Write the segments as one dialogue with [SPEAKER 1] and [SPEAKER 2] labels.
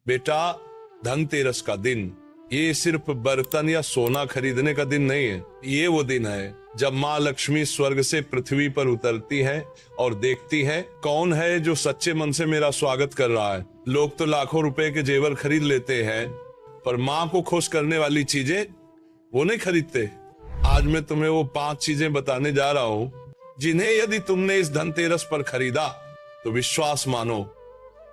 [SPEAKER 1] बेटा, धनतेरस का दिन ये सिर्फ बर्तन या सोना खरीदने का दिन नहीं है। ये वो दिन है जब माँ लक्ष्मी स्वर्ग से पृथ्वी पर उतरती है और देखती है कौन है जो सच्चे मन से मेरा स्वागत कर रहा है। लोग तो लाखों रुपए के जेवर खरीद लेते हैं, पर माँ को खुश करने वाली चीजें वो नहीं खरीदते। आज मैं तुम्हें वो 5 चीजें बताने जा रहा हूँ जिन्हें यदि तुमने इस धनतेरस पर खरीदा तो विश्वास मानो,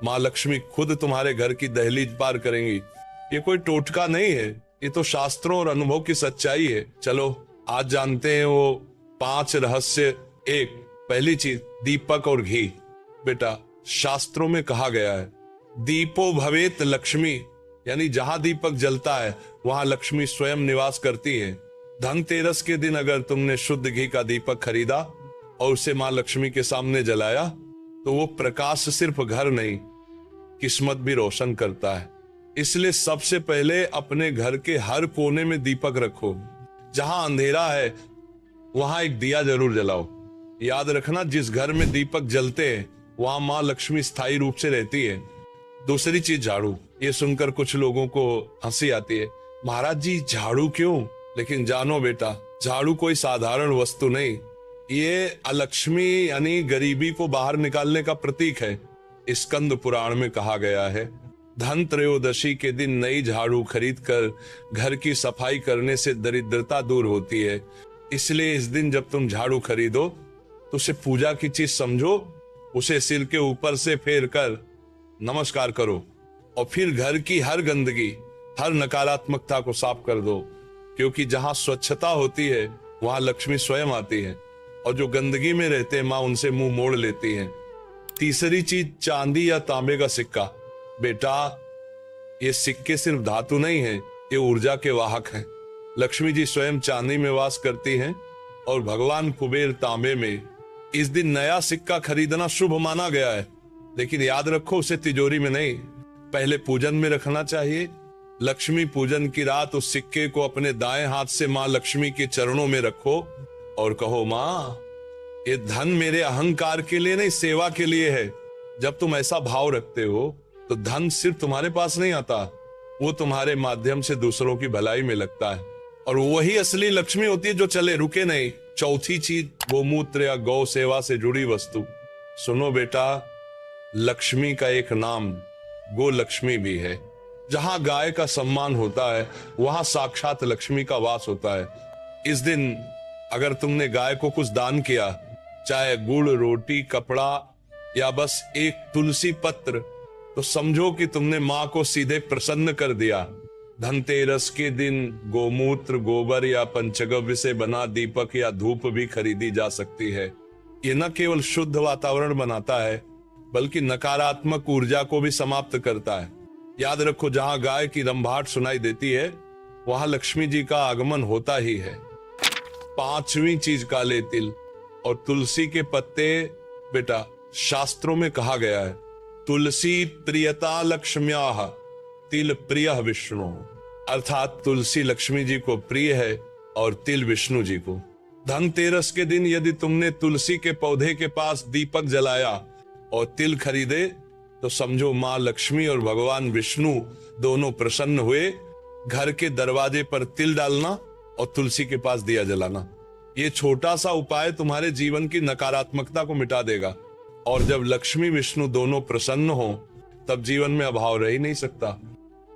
[SPEAKER 1] माँ लक्ष्मी खुद तुम्हारे घर की दहलीज पार करेंगी। ये कोई टोटका नहीं है, ये तो शास्त्रों और अनुभव की सच्चाई है। चलो आज जानते हैं वो 5 रहस्य। पहली चीज, दीपक और घी। बेटा, शास्त्रों में कहा गया है दीपो भवेत लक्ष्मी, यानी जहां दीपक जलता है वहां लक्ष्मी स्वयं निवास करती है। धनतेरस के दिन अगर तुमने शुद्ध घी का दीपक खरीदा और उसे माँ लक्ष्मी के सामने जलाया तो वो प्रकाश सिर्फ घर नहीं, किस्मत भी रोशन करता है। इसलिए सबसे पहले अपने घर के हर कोने में दीपक रखो। जहां अंधेरा है वहां एक दिया जरूर जलाओ। याद रखना, जिस घर में दीपक जलते हैं वहां माँ लक्ष्मी स्थायी रूप से रहती है। दूसरी चीज, झाड़ू। ये सुनकर कुछ लोगों को हंसी आती है, महाराज जी झाड़ू क्यों? लेकिन जानो बेटा, झाड़ू कोई साधारण वस्तु नहीं, ये अलक्ष्मी यानी गरीबी को बाहर निकालने का प्रतीक है। स्कंद पुराण में कहा गया है धन त्रयोदशी के दिन नई झाड़ू खरीद कर घर की सफाई करने से दरिद्रता दूर होती है। इसलिए इस दिन जब तुम झाड़ू खरीदो तो उसे पूजा की चीज समझो, उसे सिर के ऊपर से फेर कर नमस्कार करो और फिर घर की हर गंदगी, हर नकारात्मकता को साफ कर दो, क्योंकि जहां स्वच्छता होती है वहां लक्ष्मी स्वयं आती है और जो गंदगी में रहते हैं माँ उनसे मुंह मोड़ लेती है। तीसरी चीज, चांदी या तांबे का सिक्का। बेटा, ये सिक्के सिर्फ धातु नहीं है, ये ऊर्जा के वाहक हैं। लक्ष्मी जी स्वयं चांदी में वास करती हैं और भगवान कुबेर तांबे में। इस दिन नया सिक्का खरीदना शुभ माना गया है, लेकिन याद रखो उसे तिजोरी में नहीं, पहले पूजन में रखना चाहिए। लक्ष्मी पूजन की रात उस सिक्के को अपने दाएं हाथ से माँ लक्ष्मी के चरणों में रखो और कहो, माँ ये धन मेरे अहंकार के लिए नहीं, सेवा के लिए है। जब तुम ऐसा भाव रखते हो तो धन सिर्फ तुम्हारे पास नहीं आता, वो तुम्हारे माध्यम से दूसरों की भलाई में लगता है और वही असली लक्ष्मी होती है जो चले रुके नहीं। चौथी चीज, गोमूत्र या गौ सेवा से जुड़ी वस्तु। सुनो बेटा, लक्ष्मी का एक नाम गो लक्ष्मी भी है। जहां गाय का सम्मान होता है वहां साक्षात लक्ष्मी का वास होता है। इस दिन अगर तुमने गाय को कुछ दान किया, चाहे गुड़, रोटी, कपड़ा या बस एक तुलसी पत्र, तो समझो कि तुमने माँ को सीधे प्रसन्न कर दिया। धनतेरस के दिन गोमूत्र, गोबर या पंचगव्य से बना दीपक या धूप भी खरीदी जा सकती है। ये न केवल शुद्ध वातावरण बनाता है बल्कि नकारात्मक ऊर्जा को भी समाप्त करता है। याद रखो, जहां गाय की रंभाट सुनाई देती है वहां लक्ष्मी जी का आगमन होता ही है। 5वीं चीज, काले तिल और तुलसी के पत्ते। बेटा, शास्त्रों में कहा गया है तुलसी प्रियता लक्ष्म्याः तिल प्रिय विष्णु, अर्थात तुलसी लक्ष्मी जी को प्रिय है और तिल विष्णु जी को। धनतेरस के दिन यदि तुमने तुलसी के पौधे के पास दीपक जलाया और तिल खरीदे तो समझो माँ लक्ष्मी और भगवान विष्णु दोनों प्रसन्न हुए। घर के दरवाजे पर तिल डालना और तुलसी के पास दिया जलाना, ये छोटा सा उपाय तुम्हारे जीवन की नकारात्मकता को मिटा देगा। और जब लक्ष्मी विष्णु दोनों प्रसन्न हो तब जीवन में अभाव रह ही नहीं सकता।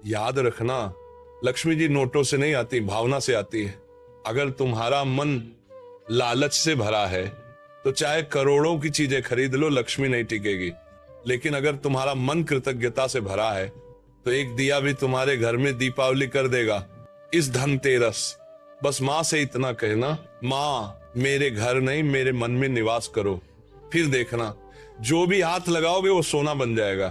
[SPEAKER 1] याद रखना, लक्ष्मी जी नोटों से नहीं आती, भावना से आती है। अगर तुम्हारा मन लालच से भरा है तो चाहे करोड़ों की चीजें खरीद लो, लक्ष्मी नहीं टिकेगी। लेकिन अगर तुम्हारा मन कृतज्ञता से भरा है तो एक दिया भी तुम्हारे घर में दीपावली कर देगा। इस धनतेरस बस माँ से इतना कहना, माँ मेरे घर नहीं मेरे मन में निवास करो, फिर देखना जो भी हाथ लगाओगे वो सोना बन जाएगा।